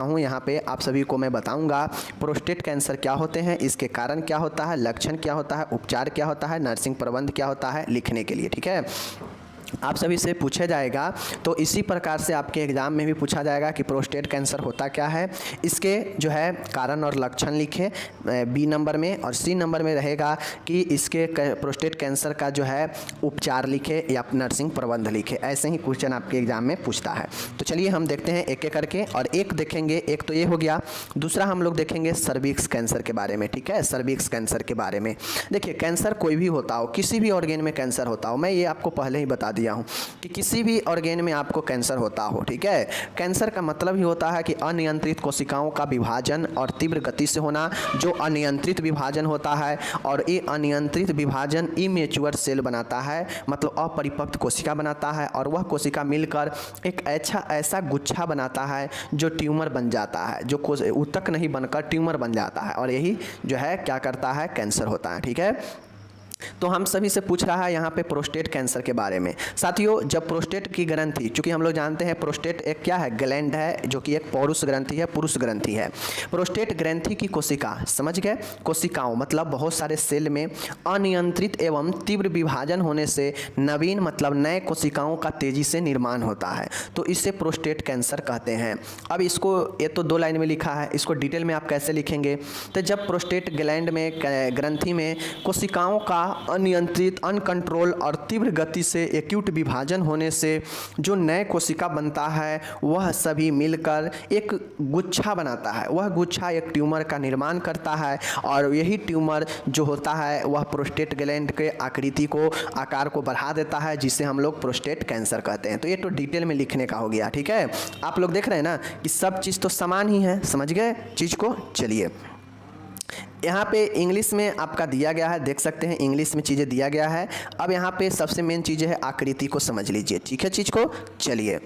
हूँ यहाँ पे आप सभी को मैं बताऊंगा प्रोस्टेट कैंसर क्या होते हैं, इसके कारण क्या होता है, लक्षण क्या होता है, उपचार क्या होता है, नर्सिंग प्रबंध क्या होता है, लिखने के लिए। ठीक है, आप सभी से पूछा जाएगा। तो इसी प्रकार से आपके एग्ज़ाम में भी पूछा जाएगा कि प्रोस्टेट कैंसर होता क्या है, इसके जो है कारण और लक्षण लिखे बी नंबर में, और सी नंबर में रहेगा कि इसके प्रोस्टेट कैंसर का जो है उपचार लिखे या नर्सिंग प्रबंध लिखे। ऐसे ही क्वेश्चन आपके एग्ज़ाम में पूछता है। तो चलिए हम देखते हैं एक एक करके, और एक देखेंगे, एक तो ये हो गया, दूसरा हम लोग देखेंगे सर्विक्स कैंसर के बारे में। ठीक है, सर्विक्स कैंसर के बारे में देखिए, कैंसर कोई भी होता हो, किसी भी ऑर्गेन में कैंसर होता हो, मैं ये आपको पहले ही बता दिया हूं कि किसी भी ऑर्गेन में आपको कैंसर होता हो। ठीक है, कैंसर का मतलब ही होता है कि अनियंत्रित कोशिकाओं का विभाजन और तीव्र गति से होना। जो अनियंत्रित विभाजन होता है, और ये अनियंत्रित विभाजन इमेच्योर सेल बनाता है, मतलब अपरिपक्व कोशिका बनाता है, और वह कोशिका मिलकर एक ऐसा गुच्छा बनाता है जो ट्यूमर बन जाता है, जो ऊतक नहीं बनकर ट्यूमर बन जाता है, और यही जो है क्या करता है, कैंसर होता है। ठीक है, तो हम सभी से पूछ रहा है यहाँ पे प्रोस्टेट कैंसर के बारे में। साथियों, जब प्रोस्टेट की ग्रंथि, चूंकि हम लोग जानते हैं प्रोस्टेट एक क्या है, ग्लैंड है, जो कि एक पौरुष ग्रंथि है, पुरुष ग्रंथि है। प्रोस्टेट ग्रंथि की कोशिका, समझ गए, कोशिकाओं मतलब बहुत सारे सेल में अनियंत्रित एवं तीव्र विभाजन होने से नवीन मतलब नए कोशिकाओं का तेजी से निर्माण होता है, तो इसे प्रोस्टेट कैंसर कहते हैं। अब इसको, ये तो 2 लाइन में लिखा है, इसको डिटेल में आप कैसे लिखेंगे। तो जब प्रोस्टेट ग्लैंड में, ग्रंथि में कोशिकाओं का अनियंत्रित, अनकंट्रोल और तीव्र गति से एक्यूट विभाजन होने से जो नए कोशिका बनता है, वह सभी मिलकर एक गुच्छा बनाता है। वह गुच्छा एक ट्यूमर का निर्माण करता है, और यही ट्यूमर जो होता है वह प्रोस्टेट ग्लैंड के आकृति को, आकार को बढ़ा देता है, जिसे हम लोग प्रोस्टेट कैंसर कहते हैं। तो ये तो डिटेल में लिखने का हो गया। ठीक है, आप लोग देख रहे हैं ना कि सब चीज़ तो समान ही है, समझ गए चीज़ को। चलिए, यहाँ पे इंग्लिश में आपका दिया गया है, देख सकते हैं इंग्लिश में चीज़ें दिया गया है। अब यहाँ पे सबसे मेन चीज़ है आकृति को समझ लीजिए। ठीक है, चीज़ को। चलिए,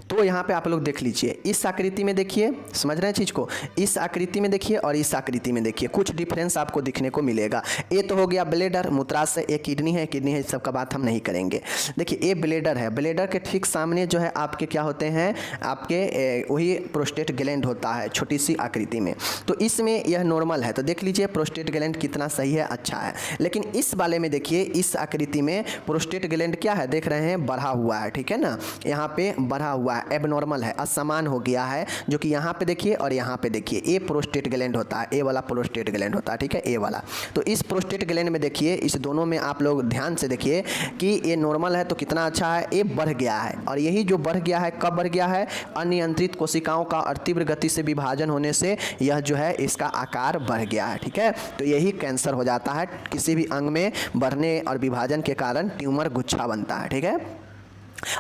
तो यहाँ पे आप लोग देख लीजिए, इस आकृति में देखिए, समझ रहे हैं चीज़ को, इस आकृति में देखिए और इस आकृति में देखिए, कुछ डिफरेंस आपको दिखने को मिलेगा। ये तो हो गया ब्लेडर, मूत्राशय, ये किडनी है, किडनी है, इस सब का बात हम नहीं करेंगे। देखिए, ये ब्लेडर है, ब्लेडर के ठीक सामने जो है आपके क्या होते हैं, आपके वही प्रोस्टेट ग्लैंड होता है, छोटी सी आकृति में। तो इसमें यह नॉर्मल है, तो देख लीजिए प्रोस्टेट ग्लैंड कितना सही है, अच्छा है। लेकिन इस वाले में देखिए, इस आकृति में प्रोस्टेट ग्लैंड क्या है, देख रहे हैं, बढ़ा हुआ है। ठीक है ना, यहाँ पे बढ़ा हुआ है, एबनॉर्मल है, असमान हो गया है, जो कि यहाँ पे देखिए और यहाँ पे देखिए, ये प्रोस्टेट ग्लैंड होता है, ए वाला प्रोस्टेट ग्लैंड होता है। ठीक है, ए वाला। तो इस प्रोस्टेट ग्लैंड में देखिए, इस दोनों में आप लोग ध्यान से देखिए कि ये नॉर्मल है, तो कितना अच्छा है, ये बढ़ गया है। और यही जो बढ़ गया है, कब बढ़ गया है, अनियंत्रित कोशिकाओं का और तीव्र गति से विभाजन होने से यह जो है इसका आकार बढ़ गया है। ठीक है, तो यही कैंसर हो जाता है, किसी भी अंग में बढ़ने और विभाजन के कारण ट्यूमर गुच्छा बनता है। ठीक है,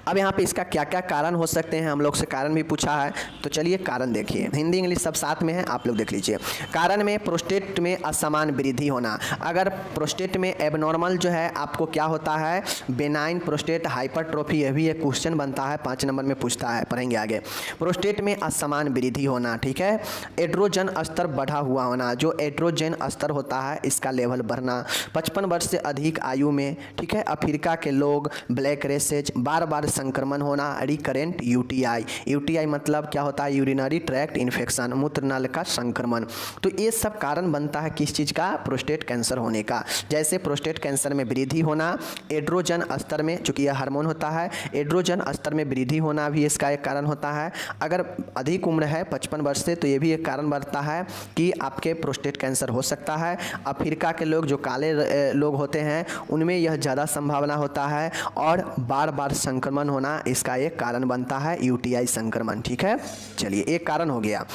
अब यहाँ पे इसका क्या क्या कारण हो सकते हैं, हम लोग से कारण भी पूछा है, तो चलिए कारण देखिए, हिंदी इंग्लिश सब साथ में है, आप लोग देख लीजिए। कारण में प्रोस्टेट में असमान वृद्धि होना। अगर प्रोस्टेट में एबनॉर्मल जो है आपको क्या होता है, बेनाइन प्रोस्टेट हाइपरट्रोफी, यह भी एक क्वेश्चन बनता है, 5 नंबर में पूछता है, पढ़ेंगे आगे। प्रोस्टेट में असमान वृद्धि होना। ठीक है, एड्रोजन स्तर बढ़ा हुआ होना, जो एड्रोजन स्तर होता है इसका लेवल बढ़ना। 55 वर्ष से अधिक आयु में, ठीक है, अफ्रीका के लोग, ब्लैक रेसेज, बार बार संक्रमण होना, रिकरेंट यूटीआई, यूटीआई मतलब क्या होता है, यूरिनरी ट्रैक्ट इन्फेक्शन, मूत्रनल का संक्रमण। तो ये सब कारण बनता है किस चीज़ का, प्रोस्टेट कैंसर होने का। जैसे प्रोस्टेट कैंसर में वृद्धि होना, एड्रोजन स्तर में, चूंकि यह हार्मोन होता है, एड्रोजन स्तर में वृद्धि होना भी इसका एक कारण होता है। अगर अधिक उम्र है 55 वर्ष से, तो ये भी एक कारण बनता है कि आपके प्रोस्टेट कैंसर हो सकता है। अफ्रीका के लोग, जो काले लोग होते हैं, उनमें यह ज़्यादा संभावना होता है, और बार बार संक्रमण होना इसका एक कारण बनता है, यूटीआई संक्रमण। ठीक है, चलिए, एक कारण हो गया।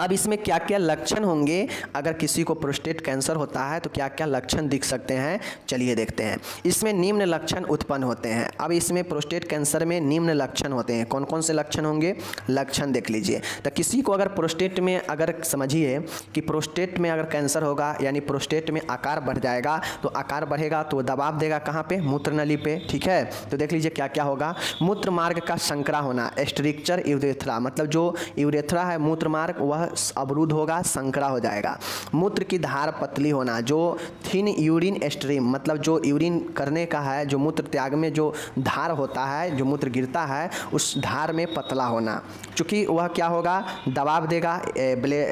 अब इसमें क्या क्या लक्षण होंगे, अगर किसी को प्रोस्टेट कैंसर होता है तो क्या क्या लक्षण दिख सकते हैं, चलिए देखते हैं। इसमें निम्न लक्षण उत्पन्न होते हैं। अब इसमें प्रोस्टेट कैंसर में निम्न लक्षण होते हैं, कौन कौन से लक्षण होंगे, लक्षण देख लीजिए। तो किसी को अगर प्रोस्टेट में, अगर समझिए कि प्रोस्टेट में अगर कैंसर होगा, यानी प्रोस्टेट में आकार बढ़ जाएगा, तो आकार बढ़ेगा तो दबाव देगा कहाँ पे, मूत्रनली पे। ठीक है, तो देख लीजिए क्या क्या होगा, मूत्र मार्ग का संकरा होना, स्ट्रिक्चर यूरेथ्रा, मतलब जो यूरेथ्रा है, मूत्र मार्ग, वह अवरुद्ध होगा, संकरा हो जाएगा। मूत्र की धार पतली होना, जो थिन यूरिन स्ट्रीम मतलब जो यूरिन करने का है, जो मूत्र त्याग में जो धार होता है, जो मूत्र गिरता है, उस धार में पतला होना, चूँकि वह क्या होगा, दबाव देगा,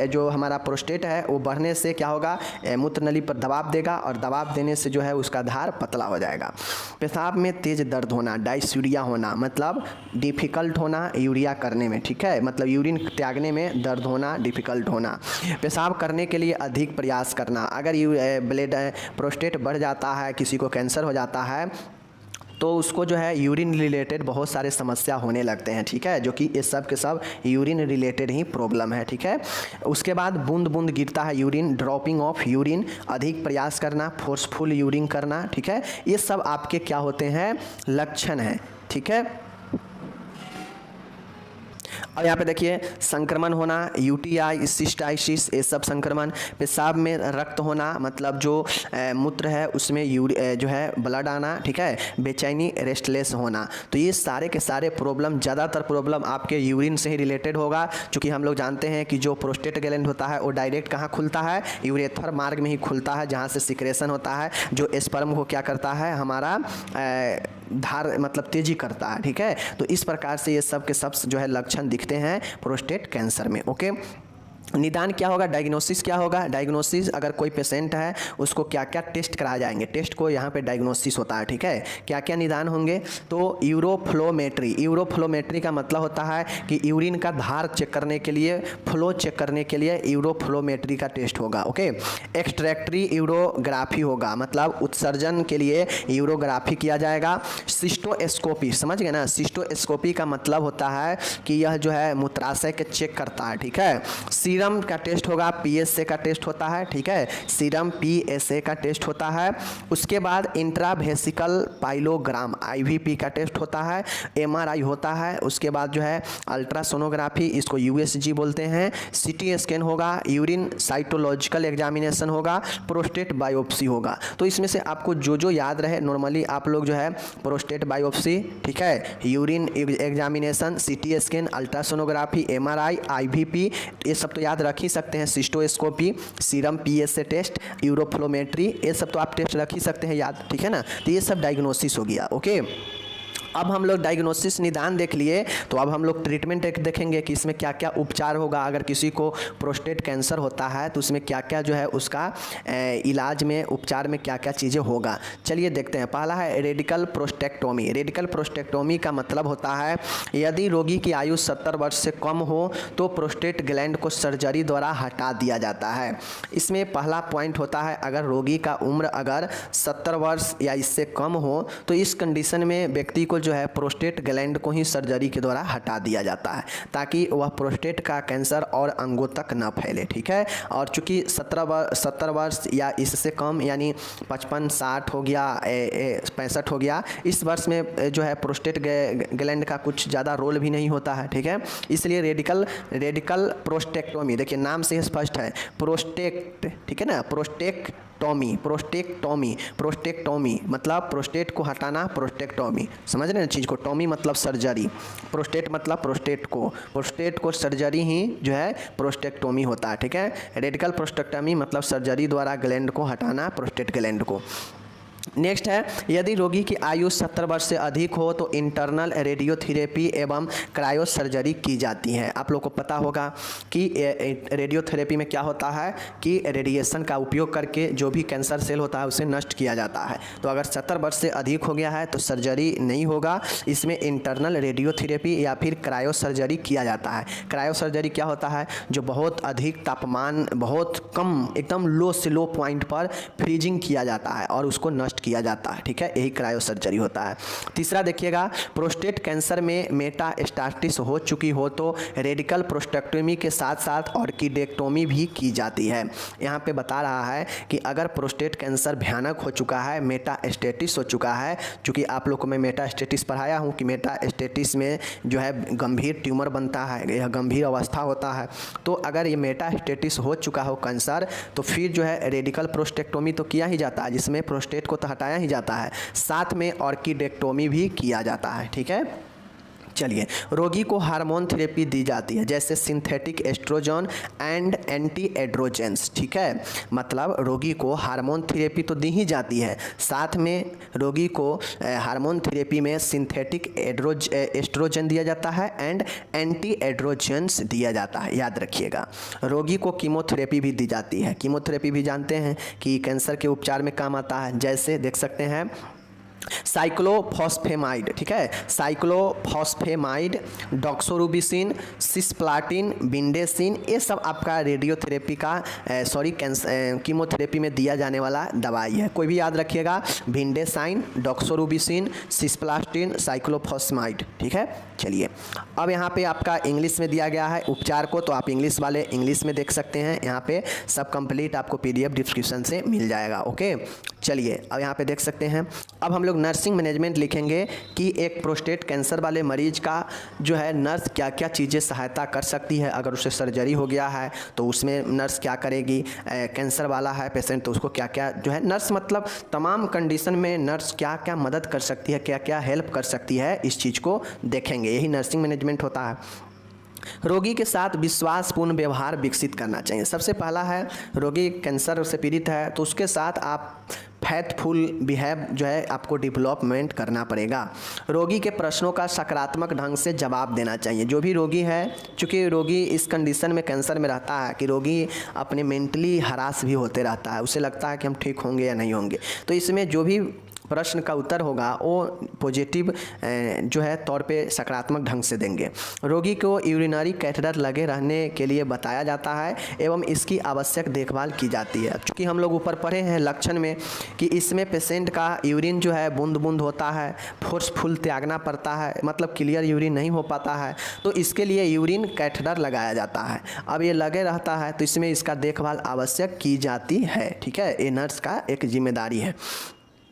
जो हमारा प्रोस्टेट है वो बढ़ने से क्या होगा, मूत्र नली पर दबाव देगा और दबाव देने से जो है उसका धार पतला हो जाएगा। पेशाब में तेज दर्द होना, डायसूरिया होना मतलब डिफ़िकल्ट होना यूरिया करने में, ठीक है, मतलब यूरिन त्यागने में दर्द होना, डिफ़िकल्ट होना। पेशाब करने के लिए अधिक प्रयास करना, अगर प्रोस्टेट बढ़ जाता है, किसी को कैंसर हो जाता है तो उसको जो है यूरिन रिलेटेड बहुत सारे समस्या होने लगते हैं, ठीक है, जो कि ये सब के सब यूरिन रिलेटेड ही प्रॉब्लम है, ठीक है। उसके बाद बूंद बूंद गिरता है यूरिन, ड्रॉपिंग ऑफ यूरिन, अधिक प्रयास करना, फोर्सफुल यूरिन करना, ठीक है, ये सब आपके क्या होते हैं, लक्षण हैं, ठीक है। और यहाँ पे देखिए संक्रमण होना, यूटीआई, सिस्टाइसिस, ये सब संक्रमण। पेशाब में रक्त होना मतलब जो मूत्र है उसमें जो है ब्लड आना, ठीक है, बेचैनी, रेस्टलेस होना। तो ये सारे के सारे प्रॉब्लम, ज़्यादातर प्रॉब्लम आपके यूरिन से ही रिलेटेड होगा, क्योंकि हम लोग जानते हैं कि जो प्रोस्टेट ग्लैंड होता है वो डायरेक्ट कहाँ खुलता है, यूरेथर मार्ग में ही खुलता है, जहाँ से सिक्रेशन होता है, जो स्पर्म को क्या करता है, हमारा धार मतलब तेजी करता है, ठीक है। तो इस प्रकार से ये सब के सब जो है लक्षण दिखते हैं प्रोस्टेट कैंसर में, ओके। निदान क्या होगा, डायग्नोसिस क्या होगा, डायग्नोसिस अगर कोई पेशेंट है उसको क्या क्या टेस्ट कराए जाएंगे, टेस्ट को यहाँ पे डायग्नोसिस होता है, ठीक है। क्या क्या निदान होंगे, तो यूरोफ्लोमेट्री, यूरोफ्लोमेट्री का मतलब होता है कि यूरिन का धार चेक करने के लिए, फ्लो चेक करने के लिए यूरोफ्लोमेट्री का टेस्ट होगा, ओके। एक्सट्रैक्टरी यूरोग्राफी होगा, मतलब उत्सर्जन के लिए यूरोग्राफी किया जाएगा। सिस्टोस्कोपी, समझ गए ना, सिस्टोस्कोपी का मतलब होता है कि यह जो है मूत्राशय के चेक करता है, ठीक है। सीरम का टेस्ट होगा, पीएसए का टेस्ट होता है, ठीक है, सीरम पीएसए का टेस्ट होता है। उसके बाद इंट्रावेसिकल पाइलोग्राम आईवीपी का टेस्ट होता है, एमआरआई होता है। उसके बाद जो है अल्ट्रासोनोग्राफी, इसको यूएसजी बोलते हैं, सीटी स्कैन होगा, यूरिन साइटोलॉजिकल एग्जामिनेशन होगा, प्रोस्टेट बायोप्सी होगा। तो इसमें से आपको जो जो याद रहे, नॉर्मली आप लोग जो है प्रोस्टेट बायोप्सी, ठीक है, urine examination, CT scan, ultrasonography, MRI, IVP, ये सब तो याद रख ही सकते हैं। Cystoscopy, serum PSA test, uroflowmetry, ये सब तो आप टेस्ट रख ही सकते हैं याद, ठीक है ना। तो ये सब डायग्नोसिस हो गया, ओके। अब हम लोग डायग्नोसिस निदान देख लिए, तो अब हम लोग ट्रीटमेंट देखेंगे कि इसमें क्या क्या उपचार होगा। अगर किसी को प्रोस्टेट कैंसर होता है तो उसमें क्या क्या जो है उसका इलाज में, उपचार में क्या क्या चीज़ें होगा। चलिए देखते हैं। पहला है रेडिकल प्रोस्टेक्टोमी। रेडिकल प्रोस्टेक्टोमी का मतलब होता है यदि रोगी की आयु 70 वर्ष से कम हो तो प्रोस्टेट ग्लैंड को सर्जरी द्वारा हटा दिया जाता है। इसमें पहला पॉइंट होता है, अगर रोगी का उम्र अगर 70 वर्ष या इससे कम हो तो इस कंडीशन में व्यक्ति को जो है प्रोस्टेट ग्लैंड को ही सर्जरी के द्वारा हटा दिया जाता है, ताकि वह प्रोस्टेट का कैंसर और अंगों तक न फैले, ठीक है। और चूंकि 70 वर्ष या इससे कम यानी 55, 60 हो गया, 65 हो गया, इस वर्ष में जो है प्रोस्टेट ग्लैंड का कुछ ज़्यादा रोल भी नहीं होता है, ठीक है। इसलिए रेडिकल प्रोस्टेक्टोमी, देखिए नाम से स्पष्ट है, प्रोस्टेक्ट, ठीक है ना, प्रोस्टेक्टोमी मतलब प्रोस्टेट को हटाना, प्रोस्टेक्टोमी, समझ रहे हैं चीज़ को। टोमी मतलब सर्जरी, प्रोस्टेट मतलब प्रोस्टेट को सर्जरी ही जो है प्रोस्टेक्टोमी होता है, ठीक है। रेडिकल प्रोस्टेक्टोमी मतलब सर्जरी द्वारा ग्लैंड को हटाना, प्रोस्टेट ग्लैंड को। नेक्स्ट है, यदि रोगी की आयु 70 वर्ष से अधिक हो तो इंटरनल रेडियोथेरेपी एवं क्रायो सर्जरी की जाती है। आप लोग को पता होगा कि रेडियोथेरेपी में क्या होता है कि रेडिएशन का उपयोग करके जो भी कैंसर सेल होता है उसे नष्ट किया जाता है। तो अगर 70 वर्ष से अधिक हो गया है तो सर्जरी नहीं होगा, इसमें इंटरनल रेडियोथेरेपी या फिर क्रायो सर्जरी किया जाता है। क्रायो सर्जरी क्या होता है, जो बहुत अधिक तापमान, बहुत कम, एकदम लो से लो पॉइंट पर फ्रीजिंग किया जाता है और उसको नष्ट किया जाता है, ठीक है, यही क्रायो सर्जरी होता है। तीसरा देखिएगा, प्रोस्टेट कैंसर में मेटास्टेसिस हो चुकी हो तो रेडिकल प्रोस्टेक्टोमी के साथ साथ ऑर्किडेक्टोमी भी की जाती है। यहाँ पे बता रहा है कि अगर प्रोस्टेट कैंसर भयानक हो चुका है, मेटास्टेसिस हो चुका है, चूँकि आप लोग को मैं मेटास्टेसिस पढ़ाया हूँ कि मेटास्टेसिस में जो है गंभीर ट्यूमर बनता है, यह गंभीर अवस्था होता है। तो अगर ये मेटास्टेसिस हो चुका हो कैंसर तो फिर जो है रेडिकल प्रोस्टेक्टोमी तो किया ही जाता है, जिसमें प्रोस्टेट को हटाया ही जाता है, साथ में ऑर्किडेक्टोमी भी किया जाता है, ठीक है। चलिए, रोगी को हार्मोन थेरेपी दी जाती है जैसे सिंथेटिक एस्ट्रोजन एंड एंटी एड्रोजेंस, ठीक है। मतलब रोगी को हार्मोन थेरेपी तो दी ही जाती है, साथ में रोगी को हार्मोन थेरेपी में सिंथेटिक एस्ट्रोजन दिया जाता है एंड एंटी एड्रोजेंस दिया जाता है, याद रखिएगा। रोगी को कीमोथेरेपी भी दी जाती है। कीमोथेरेपी भी जानते हैं कि कैंसर के उपचार में काम आता है, जैसे देख सकते हैं साइक्लोफॉस्फेमाइड, ठीक है, साइक्लोफॉस्फेमाइड, डॉक्सोरूबिसिन, सिस्प्लाटिन, विंडेसिन, ये सब आपका रेडियोथेरेपी का कीमोथेरेपी में दिया जाने वाला दवाई है। कोई भी याद रखिएगा, विंडेसाइन, डॉक्सोरूबिसिन, सिस्प्लाटिन, साइक्लोफॉस्फेमाइड, ठीक है। चलिए, अब यहाँ पे आपका इंग्लिश में दिया गया है उपचार को, तो आप इंग्लिश वाले इंग्लिश में देख सकते हैं। यहाँ पे सब कंप्लीट आपको PDF डिस्क्रिप्शन से मिल जाएगा। ओके, चलिए, अब यहाँ पे देख सकते हैं। अब हम लोग नर्सिंग मैनेजमेंट लिखेंगे कि एक प्रोस्टेट कैंसर वाले मरीज का जो है नर्स क्या क्या चीज़ें सहायता कर सकती है। अगर उसे सर्जरी हो गया है तो उसमें नर्स क्या करेगी, कैंसर वाला है पेशेंट तो उसको क्या क्या जो है नर्स, मतलब तमाम कंडीशन में नर्स क्या क्या मदद कर सकती है, क्या क्या हेल्प कर सकती है, इस चीज़ को देखेंगे। यही नर्सिंग मैनेजमेंट होता है। रोगी के साथ विश्वासपूर्ण व्यवहार विकसित करना चाहिए। सबसे पहला है, रोगी कैंसर से पीड़ित है तो उसके साथ आप फैथफुल बिहेव जो है आपको डेवलपमेंट करना पड़ेगा। रोगी के प्रश्नों का सकारात्मक ढंग से जवाब देना चाहिए। जो भी रोगी है, चूँकि रोगी इस कंडीशन में कैंसर में रहता है कि रोगी अपने मेंटली हरास भी होते रहता है, उसे लगता है कि हम ठीक होंगे या नहीं होंगे, तो इसमें जो भी प्रश्न का उत्तर होगा वो पॉजिटिव जो है तौर पे सकारात्मक ढंग से देंगे। रोगी को यूरिनरी कैथेटर लगे रहने के लिए बताया जाता है एवं इसकी आवश्यक देखभाल की जाती है। चूँकि हम लोग ऊपर पढ़े हैं लक्षण में कि इसमें पेशेंट का यूरिन जो है बूंद बूंद होता है, फोर्सफुल त्यागना पड़ता है, मतलब क्लियर यूरिन नहीं हो पाता है, तो इसके लिए यूरिन कैथेटर लगाया जाता है। अब ये लगे रहता है तो इसमें इसका देखभाल आवश्यक की जाती है, ठीक है, ये नर्स का एक जिम्मेदारी है।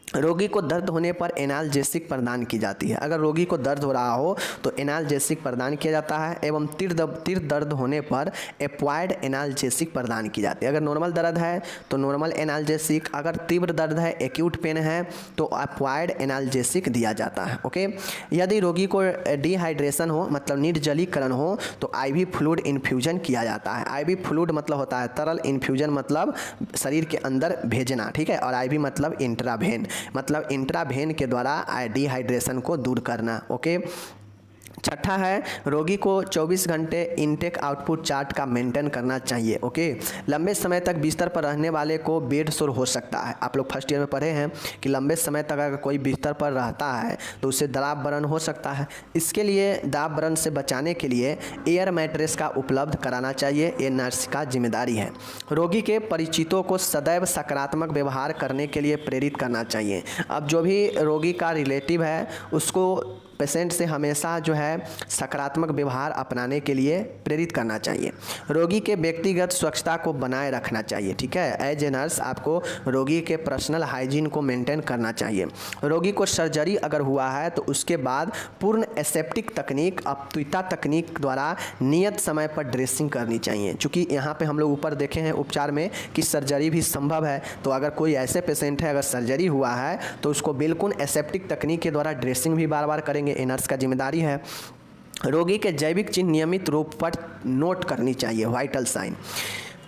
रोगी को दर्द होने पर एनाल्जेसिक प्रदान की जाती है। अगर रोगी को दर्द हो रहा हो तो एनाल्जेसिक प्रदान किया जाता है एवं तीव्र दर्द होने पर एप्वाइड एनाल्जेसिक प्रदान की जाती है। अगर नॉर्मल दर्द है तो नॉर्मल एनाल्जेसिक, अगर तीव्र दर्द है, एक्यूट पेन है, तो एप्वाइड एनाल्जेसिक दिया जाता है। ओके, यदि रोगी को डिहाइड्रेशन हो, मतलब निर्जलीकरण हो, तो IV फ्लूइड इन्फ्यूजन किया जाता है। IV फ्लूइड मतलब होता है तरल, इन्फ्यूजन मतलब शरीर के अंदर भेजना, ठीक है, और IV मतलब इंट्रावेन, मतलब इंट्रावेन के द्वारा डिहाइड्रेशन को दूर करना। ओके, छठा है, रोगी को 24 घंटे इनटेक आउटपुट चार्ट का मेंटेन करना चाहिए। ओके, लंबे समय तक बिस्तर पर रहने वाले को बेड सोर हो सकता है। आप लोग फर्स्ट ईयर में पढ़े हैं कि लंबे समय तक अगर कोई बिस्तर पर रहता है तो उससे दराब बर्न हो सकता है। इसके लिए दराब बर्न से बचाने के लिए एयर मैट्रेस का उपलब्ध कराना चाहिए, ये नर्स का जिम्मेदारी है। रोगी के परिचितों को सदैव सकारात्मक व्यवहार करने के लिए प्रेरित करना चाहिए। अब जो भी रोगी का रिलेटिव है उसको पेशेंट से हमेशा जो है सकारात्मक व्यवहार अपनाने के लिए प्रेरित करना चाहिए। रोगी के व्यक्तिगत स्वच्छता को बनाए रखना चाहिए, ठीक है, एज ए नर्स आपको रोगी के पर्सनल हाइजीन को मेंटेन करना चाहिए। रोगी को सर्जरी अगर हुआ है तो उसके बाद पूर्ण एसेप्टिक तकनीक, अपतुइता तकनीक द्वारा नियत समय पर ड्रेसिंग करनी चाहिए। चूँकि यहाँ पे हम लोग ऊपर देखे हैं उपचार में कि सर्जरी भी संभव है, तो अगर कोई ऐसे पेशेंट है अगर सर्जरी हुआ है तो उसको बिल्कुल एसेप्टिक तकनीक के द्वारा ड्रेसिंग भी बार बार करेंगे, नर्स का जिम्मेदारी है। रोगी के जैविक चिन्ह नियमित रूप पर नोट करनी चाहिए, वाइटल साइन।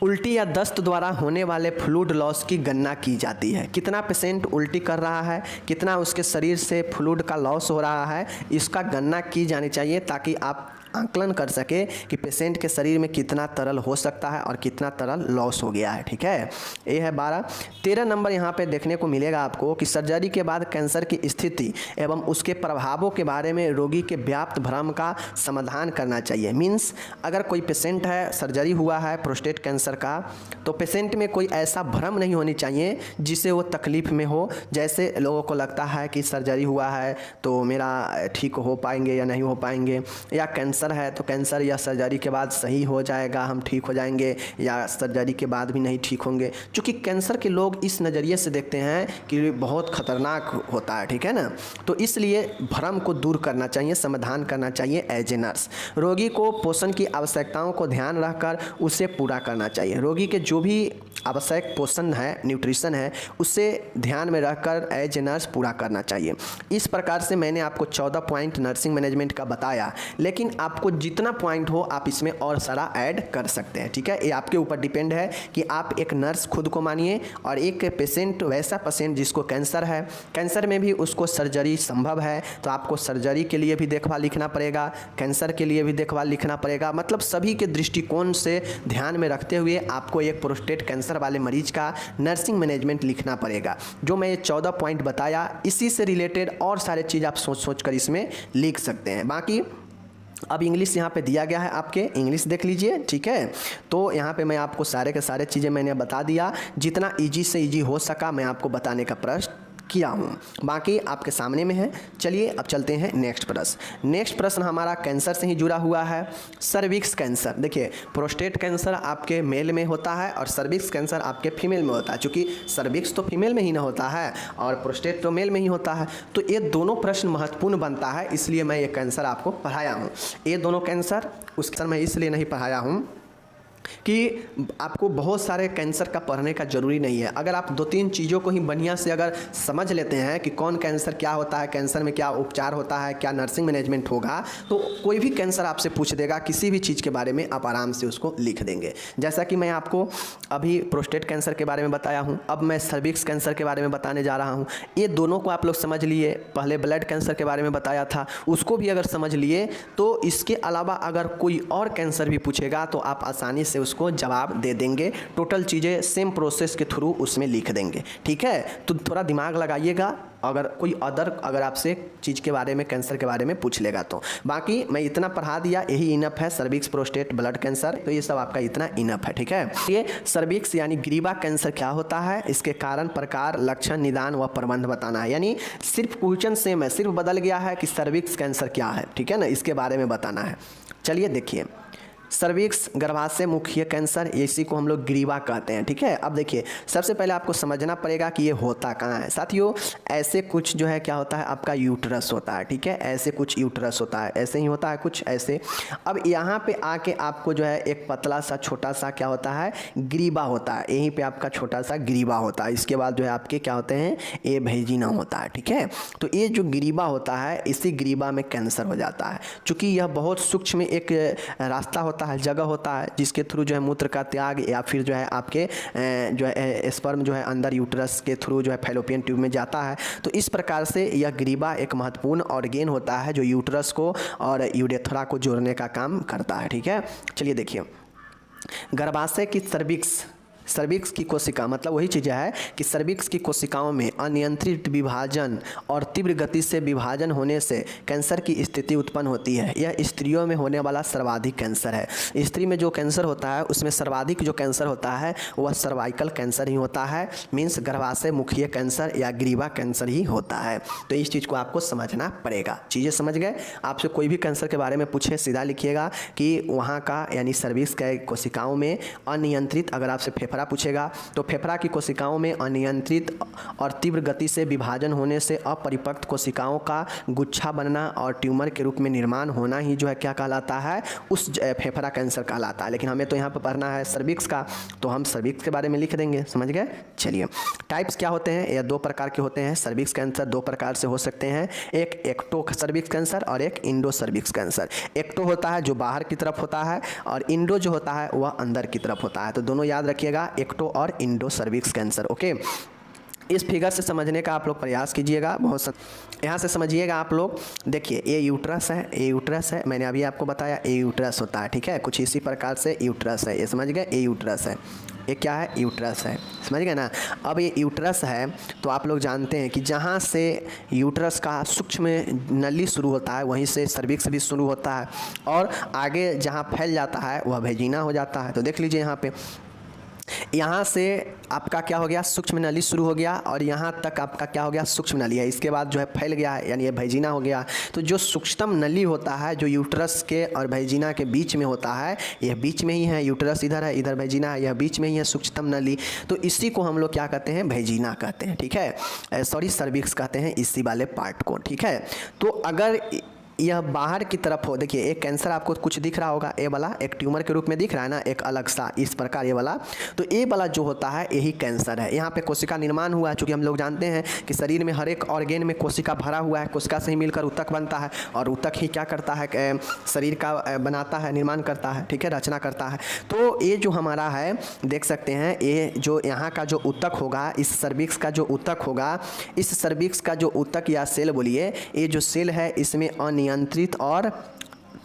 उल्टी या दस्त द्वारा होने वाले फ्लूइड लॉस की गणना की जाती है। कितना पेशेंट उल्टी कर रहा है, कितना उसके शरीर से फ्लूइड का लॉस हो रहा है, इसका गणना की जानी चाहिए ताकि आप आंकलन कर सके कि पेशेंट के शरीर में कितना तरल हो सकता है और कितना तरल लॉस हो गया है, ठीक है। ये है 12। 13 नंबर यहाँ पे देखने को मिलेगा आपको कि सर्जरी के बाद कैंसर की स्थिति एवं उसके प्रभावों के बारे में रोगी के व्याप्त भ्रम का समाधान करना चाहिए। मीन्स अगर कोई पेशेंट है, सर्जरी हुआ है प्रोस्टेट कैंसर का, तो पेशेंट में कोई ऐसा भ्रम नहीं होनी चाहिए जिससे वो तकलीफ़ में हो। जैसे लोगों को लगता है कि सर्जरी हुआ है तो मेरा ठीक हो पाएंगे या नहीं हो पाएंगे, या कैंसर कैंसर है तो कैंसर या सर्जरी के बाद सही हो जाएगा, हम ठीक हो जाएंगे, या सर्जरी के बाद भी नहीं ठीक होंगे। क्योंकि कैंसर के लोग इस नज़रिए से देखते हैं कि बहुत ख़तरनाक होता है, ठीक है ना। तो इसलिए भ्रम को दूर करना चाहिए, समाधान करना चाहिए एज ए नर्स। रोगी को पोषण की आवश्यकताओं को ध्यान रखकर उसे पूरा करना चाहिए। रोगी के जो भी आवश्यक पोषण है, न्यूट्रिशन है, उसे ध्यान में रखकर एज ए नर्स पूरा करना चाहिए। इस प्रकार से मैंने आपको 14 पॉइंट नर्सिंग मैनेजमेंट का बताया, लेकिन आपको जितना पॉइंट हो आप इसमें और सारा ऐड कर सकते हैं, ठीक है। ये आपके ऊपर डिपेंड है कि आप एक नर्स खुद को मानिए, और एक पेशेंट, वैसा पेशेंट जिसको कैंसर है, कैंसर में भी उसको सर्जरी संभव है, तो आपको सर्जरी के लिए भी देखभाल लिखना पड़ेगा, कैंसर के लिए भी देखभाल लिखना पड़ेगा। मतलब सभी के दृष्टिकोण से ध्यान में रखते हुए आपको एक प्रोस्टेट कैंसर वाले मरीज का नर्सिंग मैनेजमेंट लिखना पड़ेगा। जो मैं ये 14 पॉइंट बताया, इसी से रिलेटेड और सारे चीज़ आप सोच कर इसमें लिख सकते हैं। बाकी अब इंग्लिश यहाँ पे दिया गया है, आपके इंग्लिश देख लीजिए, ठीक है। तो यहाँ पे मैं आपको सारे के सारे चीज़ें मैंने बता दिया, जितना ईजी से ईजी हो सका मैं आपको बताने का प्रयास किया हूँ। बाकी आपके सामने में है। चलिए अब चलते हैं नेक्स्ट प्रश्न। नेक्स्ट प्रश्न हमारा कैंसर से ही जुड़ा हुआ है, सर्विक्स कैंसर। देखिए, प्रोस्टेट कैंसर आपके मेल में होता है और सर्विक्स कैंसर आपके फीमेल में होता है। चूँकि सर्विक्स तो फीमेल में ही ना होता है और प्रोस्टेट तो मेल में ही होता है, तो ये दोनों प्रश्न महत्वपूर्ण बनता है, इसलिए मैं ये कैंसर आपको पढ़ाया हूँ। ये दोनों कैंसर उस कैंसर मैं इसलिए नहीं पढ़ाया हूँ कि आपको बहुत सारे कैंसर का पढ़ने का ज़रूरी नहीं है। अगर आप 2-3 चीज़ों को ही बढ़िया से अगर समझ लेते हैं कि कौन कैंसर क्या होता है, कैंसर में क्या उपचार होता है, क्या नर्सिंग मैनेजमेंट होगा, तो कोई भी कैंसर आपसे पूछ देगा, किसी भी चीज़ के बारे में आप आराम से उसको लिख देंगे। जैसा कि मैं आपको अभी प्रोस्टेट कैंसर के बारे में बताया हूँ, अब मैं सर्विक्स कैंसर के बारे में बताने जा रहा हूँ। ये दोनों को आप लोग समझ लिए। पहले ब्लड कैंसर के बारे में बताया था, उसको भी अगर समझ लिए तो इसके अलावा अगर कोई और कैंसर भी पूछेगा तो आप आसानी से उसको जवाब दे देंगे। टोटल चीज़ें सेम प्रोसेस के थ्रू उसमें लिख देंगे, ठीक है। तो थोड़ा दिमाग लगाइएगा अगर कोई अगर आपसे चीज़ के बारे में, कैंसर के बारे में पूछ लेगा तो। बाकी मैं इतना पढ़ा दिया, यही इनफ है। सर्विक्स, प्रोस्टेट, ब्लड कैंसर, तो ये सब आपका इतना इनफ है, ठीक है। ये सर्विक्स यानी ग्रीवा कैंसर क्या होता है, इसके कारण, प्रकार, लक्षण, निदान व प्रबंध बताना है। यानी सिर्फ क्वेश्चन सेम है, सिर्फ बदल गया है कि सर्विक्स कैंसर क्या है, ठीक है ना, इसके बारे में बताना है। चलिए देखिए, सर्विक्स गर्भाशय मुखीय कैंसर, इसी को हम लोग ग्रीवा कहते हैं, ठीक है। अब देखिए, सबसे पहले आपको समझना पड़ेगा कि ये होता कहाँ है। साथियों, ऐसे कुछ जो है क्या होता है, आपका यूट्रस होता है, ठीक है। ऐसे कुछ यूट्रस होता है, ऐसे ही होता है कुछ ऐसे। अब यहाँ पे आके आपको जो है एक पतला सा छोटा सा क्या होता है, ग्रीवा होता है। यहीं पे आपका छोटा सा ग्रीवा होता है। इसके बाद जो है आपके क्या होते हैं, ए भेजिना होता है, ठीक है। तो ये जो ग्रीवा होता है, इसी ग्रीवा में कैंसर हो जाता है। चूँकि यह बहुत सूक्ष्म एक रास्ता होता है, जगह होता है, जिसके थ्रू जो है मूत्र का त्याग या फिर जो है आपके जो है स्पर्म जो है अंदर यूट्रस के थ्रू जो है फैलोपियन ट्यूब में जाता है। तो इस प्रकार से यह ग्रीवा एक महत्वपूर्ण ऑर्गेन होता है जो यूट्रस को और यूरेथ्रा को जोड़ने का काम करता है, ठीक है। चलिए देखिए, गर्भाशय की सर्विक्स की कोशिका, मतलब वही चीज़ है कि सर्विक्स की कोशिकाओं में अनियंत्रित विभाजन और तीव्र गति से विभाजन होने से कैंसर की स्थिति उत्पन्न होती है। यह स्त्रियों में होने वाला सर्वाधिक कैंसर है। स्त्री में जो कैंसर होता है उसमें सर्वाधिक जो कैंसर होता है वह सर्वाइकल कैंसर ही होता है, मीन्स गर्भाशय मुखीय कैंसर या ग्रीवा कैंसर ही होता है। तो इस चीज़ को आपको समझना पड़ेगा। चीज़ें समझ गए। आपसे कोई भी कैंसर के बारे में पूछे, सीधा लिखिएगा कि वहाँ का यानी सर्विक्स के कोशिकाओं में अनियंत्रित, अगर आपसे फेफड़ा पूछेगा तो फेफड़ा की कोशिकाओं में अनियंत्रित और तीव्र गति से विभाजन होने से अपरिपक्व कोशिकाओं का गुच्छा बनना और ट्यूमर के रूप में निर्माण होना ही जो है क्या कहलाता है, उस फेफड़ा कैंसर कहलाता है। लेकिन हमें तो यहाँ पर पढ़ना है सर्विक्स का, तो हम सर्विक्स के बारे में लिख देंगे, समझ गए। चलिए, टाइप्स क्या होते हैं, यह 2 प्रकार के होते हैं। सर्विक्स कैंसर 2 प्रकार से हो सकते हैं, एक एक्टो सर्विक्स कैंसर और एक इंडो सर्विक्स कैंसर। एक्टो होता है जो बाहर की तरफ होता है और इंडो जो होता है वह अंदर की तरफ होता है। तो दोनों याद रखिएगा, एक्टो और इंडो सर्विक्स कैंसर, ओके। इस फिगर से समझने का आप लोग प्रयास कीजिएगा। यहाँ से समझिएगा आप लोग। देखिए, ये यूट्रस है, ये यूट्रस है, मैंने अभी आपको बताया ये यूट्रस होता है, ठीक है। कुछ इसी प्रकार से यूट्रस है, ये समझ गए, ये यूट्रस है, ये क्या है, यूट्रस है, समझ गए ना। अब ये यूट्रस है तो आप लोग जानते हैं कि जहाँ से यूट्रस का सूक्ष्म नली शुरू होता है वहीं से सर्विक्स भी शुरू होता है और आगे जहाँ फैल जाता है वह वेजिना हो जाता है। तो देख लीजिए यहाँ पे यहाँ से आपका क्या हो गया, सूक्ष्म नली शुरू हो गया और यहाँ तक आपका क्या हो गया, सूक्ष्म नली है। इसके बाद जो है फैल गया है, यानी ये भैजिना हो गया। तो जो सूक्ष्म नली होता है जो यूट्रस के और भैजिना के बीच में होता है, यह बीच में ही है। यूट्रस इधर है, इधर भैजिना है, यह बीच में ही है सूक्ष्म नली। तो इसी को हम लोग क्या कहते हैं, भैजिना कहते हैं। ठीक है, सॉरी सर्विक्स कहते हैं इसी वाले पार्ट को। ठीक है, तो अगर यह बाहर की तरफ हो, देखिए एक कैंसर आपको कुछ दिख रहा होगा, ए वाला एक ट्यूमर के रूप में दिख रहा है ना, एक अलग सा इस प्रकार ये वाला। तो ए वाला जो होता है यही कैंसर है। यहाँ पे कोशिका निर्माण हुआ है, चूँकि हम लोग जानते हैं कि शरीर में हर एक ऑर्गेन में कोशिका भरा हुआ है, कोशिका से ही मिलकर ऊतक बनता है और ऊतक ही क्या करता है, शरीर का बनाता है, निर्माण करता है। ठीक है, रचना करता है। तो ये जो हमारा है देख सकते हैं, ये जो यहाँ का जो ऊतक होगा, इस सर्विक्स का जो ऊतक होगा, इस सर्विक्स का जो ऊतक या सेल बोलिए, ये जो सेल है इसमें नियंत्रित और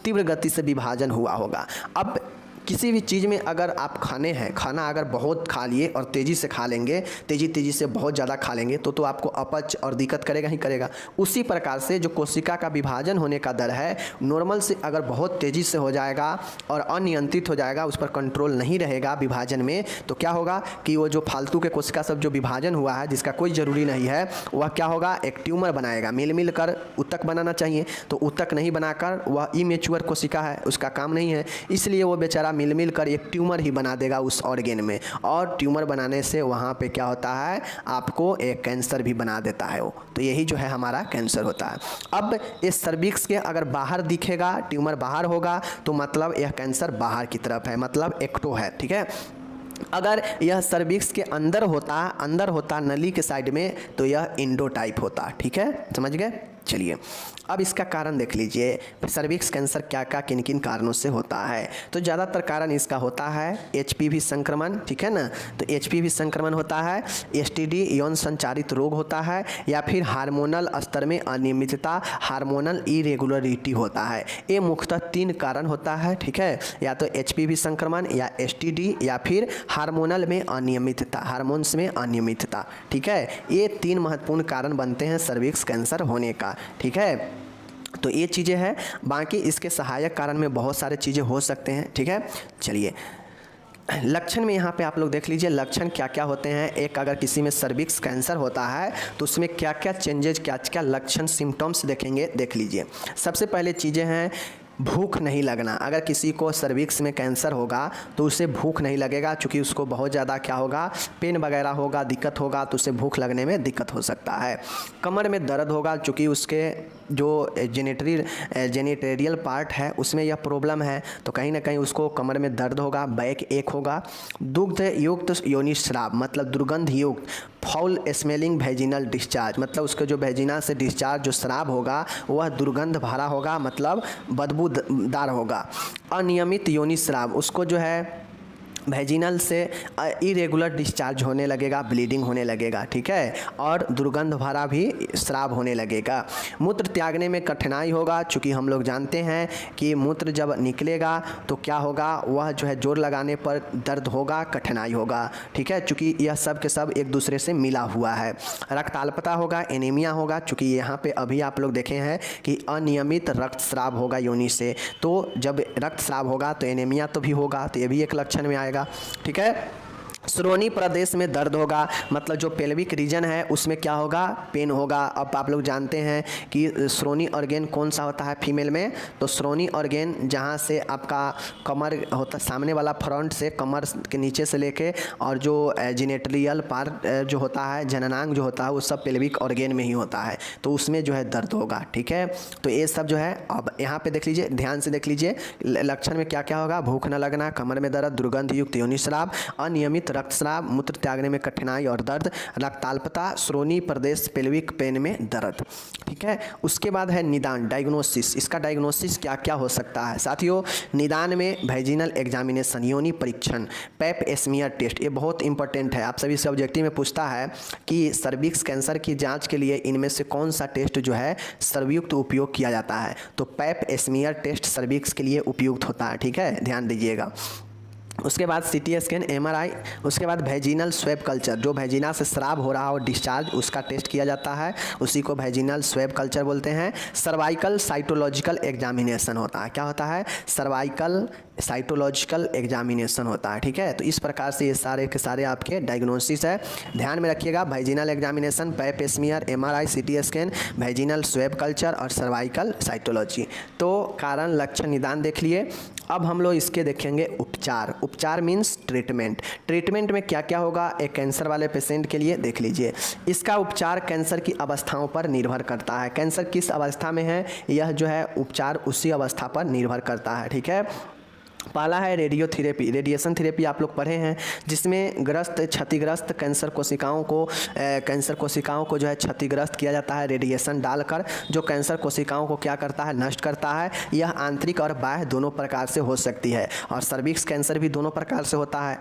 तीव्र गति से विभाजन हुआ होगा। अब किसी भी चीज़ में अगर आप खाना अगर बहुत खा लिए और तेज़ी से खा लेंगे, तेज़ी से बहुत ज़्यादा खा लेंगे तो आपको अपच और दिक्कत करेगा ही करेगा। उसी प्रकार से जो कोशिका का विभाजन होने का दर है, नॉर्मल से अगर बहुत तेज़ी से हो जाएगा और अनियंत्रित हो जाएगा, उस पर कंट्रोल नहीं रहेगा विभाजन में, तो क्या होगा कि वो जो फालतू के कोशिका सब जो विभाजन हुआ है जिसका कोई ज़रूरी नहीं है, वह क्या होगा, एक ट्यूमर बनाएगा। मिल कर ऊतक बनाना चाहिए तो ऊतक नहीं बनाकर वह इमेच्योर कोशिका है, उसका काम नहीं है, इसलिए वो बेचारा मिल कर एक ट्यूमर ही बना देगा उस ऑर्गेन में। और ट्यूमर बनाने से वहाँ पे क्या होता है, आपको एक कैंसर भी बना देता है वो। तो यही जो है हमारा कैंसर होता है। अब इस सर्विक्स के अगर बाहर दिखेगा, ट्यूमर बाहर होगा, तो मतलब यह कैंसर बाहर की तरफ है, मतलब एक्टो है। ठीक है, अगर यह सर्विक्स के अंदर होता नली के साइड में, तो यह इंडो टाइप होता। ठीक है, समझ गए। चलिए अब इसका कारण देख लीजिए, सर्विक्स कैंसर क्या किन किन कारणों से होता है। तो ज़्यादातर कारण इसका होता है HPV संक्रमण। ठीक है ना, तो HPV संक्रमण होता है, STD यौन संचारित रोग होता है, या फिर हार्मोनल स्तर में अनियमितता, हार्मोनल इरेगुलरिटी होता है। ये मुख्यतः 3 कारण होता है। ठीक है, या तो HPV संक्रमण, या STD, या फिर हार्मोनल में अनियमितता, हार्मोन्स में अनियमितता। ठीक है, ये 3 महत्वपूर्ण कारण बनते हैं सर्विक्स कैंसर होने का। ठीक है, तो ये चीज़ें हैं। बाकी इसके सहायक कारण में बहुत सारे चीज़ें हो सकते हैं। ठीक है, चलिए लक्षण में यहाँ पे आप लोग देख लीजिए लक्षण क्या क्या होते हैं। एक अगर किसी में सर्विक्स कैंसर होता है तो उसमें क्या क्या चेंजेज, क्या क्या लक्षण, सिम्टम्स देखेंगे, देख लीजिए। सबसे पहले चीज़ें हैं भूख नहीं लगना। अगर किसी को सर्विक्स में कैंसर होगा तो उसे भूख नहीं लगेगा, क्योंकि उसको बहुत ज़्यादा क्या होगा, पेन वगैरह होगा, दिक्कत होगा, तो उसे भूख लगने में दिक्कत हो सकता है। कमर में दर्द होगा, क्योंकि उसके जो जेनिटेरियल पार्ट है उसमें यह प्रॉब्लम है, तो कहीं ना कहीं उसको कमर में दर्द होगा, बैक एक होगा। दुग्ध युक्त योनि स्राव, मतलब दुर्गंध युक्त, फाउल स्मेलिंग वेजिनल डिस्चार्ज, मतलब उसके जो वेजिना से डिस्चार्ज जो स्राव होगा वह दुर्गंध भरा होगा, मतलब बदबूदार होगा। अनियमित योनि स्राव, उसको जो है वेजिनल से इरेगुलर डिस्चार्ज होने लगेगा, ब्लीडिंग होने लगेगा। ठीक है, और दुर्गंध भरा भी स्राव होने लगेगा। मूत्र त्यागने में कठिनाई होगा, चूँकि हम लोग जानते हैं कि मूत्र जब निकलेगा तो क्या होगा, वह जो है जोर लगाने पर दर्द होगा, कठिनाई होगा। ठीक है, चूँकि यह सब के सब एक दूसरे से मिला हुआ है। रक्ताल्पता होगा, एनीमिया होगा, चूँकि यहाँ पे अभी आप लोग देखे हैं कि अनियमित रक्तस्राव होगा योनि से, तो जब रक्तस्राव होगा तो एनीमिया तो भी होगा, तो ये भी एक लक्षण में आएगा। ठीक है, श्रोणि प्रदेश में दर्द होगा, मतलब जो पेल्विक रीजन है उसमें क्या होगा, पेन होगा। अब आप लोग जानते हैं कि श्रोणि ऑर्गेन कौन सा होता है फीमेल में, तो श्रोणि ऑर्गेन जहाँ से आपका कमर होता, सामने वाला फ्रंट से कमर के नीचे से लेके, और जो जेनिटरियल पार्ट जो होता है, जननांग जो होता है, वो सब पेल्विक ऑर्गेन में ही होता है, तो उसमें जो है दर्द होगा। ठीक है, तो ये सब जो है, अब यहाँ पे देख लीजिए, ध्यान से देख लीजिए लक्षण में क्या क्या होगा। भूख न लगना, कमर में दर्द, दुर्गंध युक्त योनि स्राव, अनियमित रक्तस्राव, मूत्र त्यागने में कठिनाई और दर्द, रक्ताल्पता, श्रोणि प्रदेश, पेल्विक पेन में दर्द। ठीक है, उसके बाद है निदान, डायग्नोसिस। इसका डायग्नोसिस क्या क्या हो सकता है साथियों। निदान में वेजिनल एग्जामिनेशन, योनि परीक्षण, पैप स्मीयर टेस्ट, ये बहुत इंपॉर्टेंट है। आप सभी से ऑब्जेक्टिव में पूछता है कि सर्विक्स कैंसर की जांच के लिए इनमें से कौन सा टेस्ट जो है सर्वयुक्त उपयोग किया जाता है, तो पैप स्मीयर टेस्ट सर्विक्स के लिए उपयुक्त होता है। ठीक है, ध्यान दीजिएगा। उसके बाद CT स्कैन, MRI, उसके बाद वेजिनल स्वैब कल्चर, जो वेजिना से स्राव हो रहा हो डिस्चार्ज, उसका टेस्ट किया जाता है, उसी को वेजिनल स्वैब कल्चर बोलते हैं। सर्वाइकल साइटोलॉजिकल एग्जामिनेशन होता है, क्या होता है, सर्वाइकल साइटोलॉजिकल एग्जामिनेशन होता है, ठीक है। तो इस प्रकार से ये सारे के सारे आपके डायग्नोसिस है, ध्यान में रखिएगा। Vaginal examination, pap smear, MRI, CT scan, vaginal swab culture और सर्वाइकल साइटोलॉजी। तो कारण, लक्षण, निदान देख लिए। अब हम लोग इसके देखेंगे उपचार। उपचार मीन्स ट्रीटमेंट। ट्रीटमेंट में क्या क्या होगा एक कैंसर वाले पेशेंट के लिए देख लीजिए। इसका उपचार कैंसर की अवस्थाओं पर निर्भर करता है। कैंसर किस अवस्था में है, यह जो है उपचार उसी अवस्था पर निर्भर करता है, ठीक है। पहला है रेडियोथेरेपी। रेडिएशन थेरेपी आप लोग पढ़े हैं, जिसमें क्षतिग्रस्त कैंसर कोशिकाओं को जो है क्षतिग्रस्त किया जाता है रेडिएशन डालकर, जो कैंसर कोशिकाओं को क्या करता है, नष्ट करता है। यह आंतरिक और बाह्य दोनों प्रकार से हो सकती है, और सर्विक्स कैंसर भी दोनों प्रकार से होता है,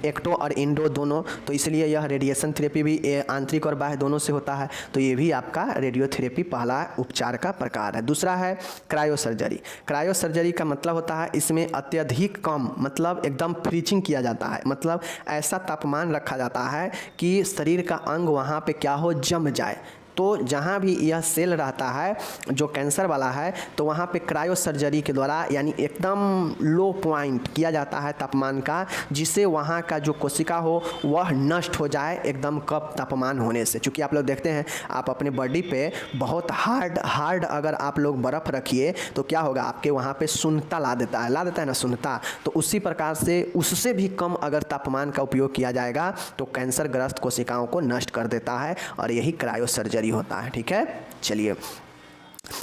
एक्टो और इंडो दोनों। तो इसलिए यह रेडिएशन थेरेपी भी आंतरिक और बाह्य दोनों से होता है। तो ये भी आपका रेडियोथेरेपी पहला उपचार का प्रकार है। दूसरा है क्रायोसर्जरी। क्रायोसर्जरी का मतलब होता है इसमें अत्यधिक कम, मतलब एकदम फ्रीजिंग किया जाता है, मतलब ऐसा तापमान रखा जाता है कि शरीर का अंग वहाँ पे क्या हो, जम जाए। तो जहाँ भी यह सेल रहता है जो कैंसर वाला है, तो वहाँ पे क्रायो सर्जरी के द्वारा यानी एकदम लो पॉइंट किया जाता है तापमान का, जिससे वहाँ का जो कोशिका हो वह नष्ट हो जाए एकदम कम तापमान होने से। चूँकि आप लोग देखते हैं, आप अपने बॉडी पे बहुत हार्ड अगर आप लोग बर्फ़ रखिए तो क्या होगा, आपके वहाँ पे शून्यता ला देता है ना शून्यता। तो उसी प्रकार से उससे भी कम अगर तापमान का उपयोग किया जाएगा तो कैंसर ग्रस्त कोशिकाओं को नष्ट कर देता है, और यही क्रायो सर्जरी होता है, ठीक है। चलिए,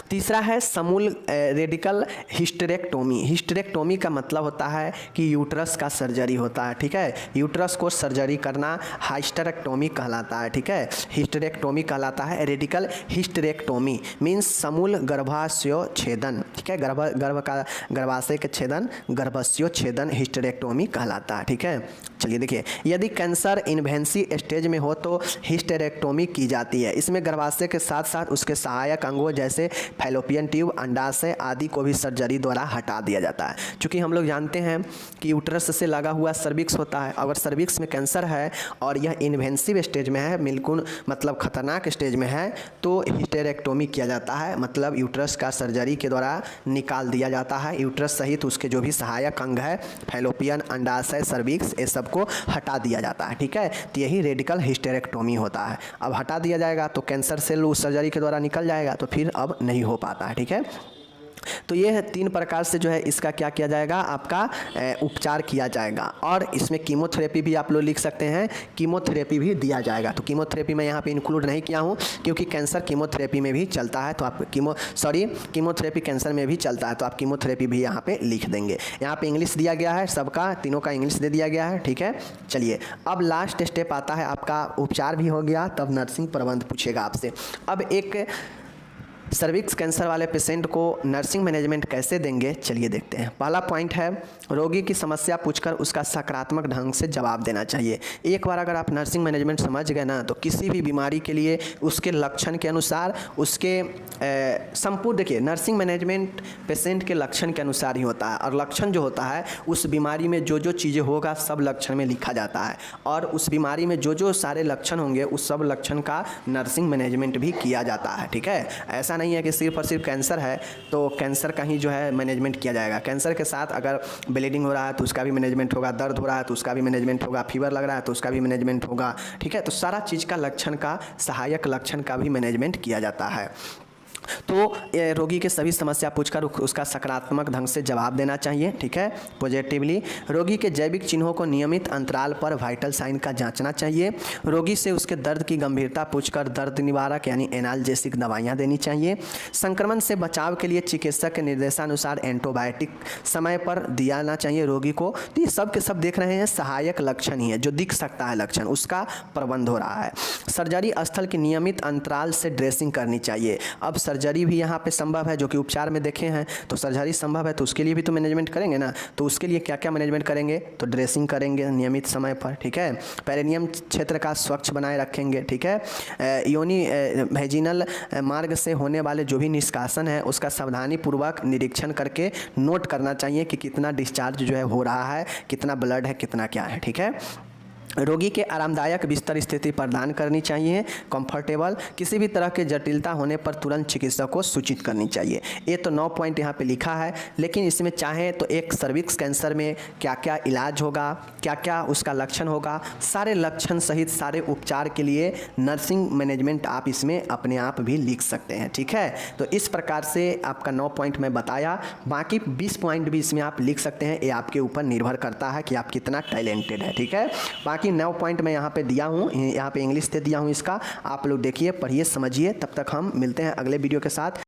तीसरा है समूल रेडिकल हिस्टेरेक्टोमी। हिस्टेरेक्टोमी का मतलब होता है कि यूट्रस का सर्जरी होता है, ठीक है। यूट्रस को सर्जरी करना हिस्टेरेक्टोमी कहलाता है, ठीक है। हिस्टेरेक्टोमी कहलाता है। रेडिकल हिस्टेरेक्टोमी मीन्स समूल गर्भाशय छेदन, ठीक है। गर्भाशय के छेदन, गर्भाशय छेदन हिस्टेरेक्टोमी कहलाता है, ठीक है। चलिए देखिए, यदि कैंसर इन्वेंसी स्टेज में हो तो हिस्टेरेक्टोमी की जाती है। इसमें गर्भाशय के साथ साथ उसके सहायक अंगों जैसे फैलोपियन ट्यूब, अंडाशय आदि को भी सर्जरी द्वारा हटा दिया जाता है। क्योंकि हम लोग जानते हैं कि यूट्रस से लगा हुआ सर्विक्स होता है। अगर सर्विक्स में कैंसर है और यह इन्वेंसिव स्टेज में है, बिल्कुल मतलब खतरनाक स्टेज में है, तो हिस्टेरेक्टोमी किया जाता है। मतलब यूट्रस का सर्जरी के द्वारा निकाल दिया जाता है। यूट्रस सहित उसके जो भी सहायक अंग है, फैलोपियन, अंडाशय, सर्विक्स, ये सबको हटा दिया जाता है, ठीक है। तो यही रेडिकल हिस्टेरेक्टोमी होता है। अब हटा दिया जाएगा तो कैंसर सेल उस सर्जरी के द्वारा निकल जाएगा, तो फिर अब नहीं हो पाता है, ठीक है। तो ये है 3 प्रकार से जो है इसका क्या किया जाएगा, आपका उपचार किया जाएगा। और इसमें कीमोथेरेपी भी आप लोग लिख सकते हैं, कीमोथेरेपी भी दिया जाएगा। तो कीमोथेरेपी मैं यहाँ पे इंक्लूड नहीं किया हूँ क्योंकि कैंसर कीमोथेरेपी में भी चलता है, तो आप कीमोथेरेपी कैंसर में भी चलता है, तो आप कीमोथेरेपी भी यहाँ पे लिख देंगे। यहाँ पे इंग्लिश दिया गया है, सबका तीनों का इंग्लिश दे दिया गया है, ठीक है। चलिए, अब लास्ट स्टेप आता है आपका, उपचार भी हो गया, तब नर्सिंग प्रबंध पूछेगा आपसे। अब एक सर्विक्स कैंसर वाले पेशेंट को नर्सिंग मैनेजमेंट कैसे देंगे, चलिए देखते हैं। पहला पॉइंट है, रोगी की समस्या पूछकर उसका सकारात्मक ढंग से जवाब देना चाहिए। एक बार अगर आप नर्सिंग मैनेजमेंट समझ गए ना, तो किसी भी बीमारी के लिए उसके लक्षण के अनुसार उसके संपूर्ण, देखिए नर्सिंग मैनेजमेंट पेशेंट के लक्षण के अनुसार ही होता है, और लक्षण जो होता है उस बीमारी में जो जो चीज़ें होगा सब लक्षण में लिखा जाता है, और उस बीमारी में जो जो सारे लक्षण होंगे उस सब लक्षण का नर्सिंग मैनेजमेंट भी किया जाता है, ठीक है। ऐसा नहीं है कि सिर्फ और सिर्फ कैंसर है तो कैंसर का ही जो है मैनेजमेंट किया जाएगा। कैंसर के साथ अगर ब्लीडिंग हो रहा है तो उसका भी मैनेजमेंट होगा, दर्द हो रहा है तो उसका भी मैनेजमेंट होगा, फीवर लग रहा है तो उसका भी मैनेजमेंट होगा, ठीक है। तो सारा चीज़ का लक्षण का, सहायक लक्षण का भी मैनेजमेंट किया जाता है। तो रोगी के सभी समस्या पूछकर उसका सकारात्मक ढंग से जवाब देना चाहिए, ठीक है, पॉजिटिवली। रोगी के जैविक चिन्हों को नियमित अंतराल पर वाइटल साइन का जांचना चाहिए। रोगी से उसके दर्द की गंभीरता पूछकर दर्द निवारक यानी एनाल्जेसिक दवाइयां देनी चाहिए। संक्रमण से बचाव के लिए चिकित्सक के निर्देशानुसार एंटीबायोटिक समय पर दियाना चाहिए रोगी को। तो ये सब के सब देख रहे हैं सहायक लक्षण ही है, जो दिख सकता है लक्षण, उसका प्रबंध हो रहा है। सर्जरी स्थल की नियमित अंतराल से ड्रेसिंग करनी चाहिए। अब सर्जरी भी यहाँ पे संभव है, जो कि उपचार में देखे हैं, तो सर्जरी संभव है तो उसके लिए भी तो मैनेजमेंट करेंगे ना। तो उसके लिए क्या क्या मैनेजमेंट करेंगे, तो ड्रेसिंग करेंगे नियमित समय पर, ठीक है। पेरिनियम क्षेत्र का स्वच्छ बनाए रखेंगे, ठीक है। योनि वेजिनल मार्ग से होने वाले जो भी निष्कासन है उसका सावधानी पूर्वक निरीक्षण करके नोट करना चाहिए कि कितना डिस्चार्ज जो है हो रहा है, कितना ब्लड है, कितना क्या है, ठीक है। रोगी के आरामदायक बिस्तर स्थिति प्रदान करनी चाहिए, कंफर्टेबल, किसी भी तरह के जटिलता होने पर तुरंत चिकित्सक को सूचित करनी चाहिए। ये तो 9 पॉइंट यहाँ पे लिखा है, लेकिन इसमें चाहें तो एक सर्विक्स कैंसर में क्या क्या इलाज होगा, क्या क्या उसका लक्षण होगा, सारे लक्षण सहित सारे उपचार के लिए नर्सिंग मैनेजमेंट आप इसमें अपने आप भी लिख सकते हैं। ठीक है, तो इस प्रकार से आपका 9 पॉइंट मैं बताया, बाकी 20 पॉइंट भी इसमें आप लिख सकते हैं। ये आपके ऊपर निर्भर करता है कि आप कितना टैलेंटेड है। ठीक है, बाकी 9 पॉइंट मैं यहाँ पे दिया हूँ, यहाँ पे इंग्लिश से दिया हूँ इसका, आप लोग देखिए, पढ़िए, समझिए। तब तक हम मिलते हैं अगले वीडियो के साथ।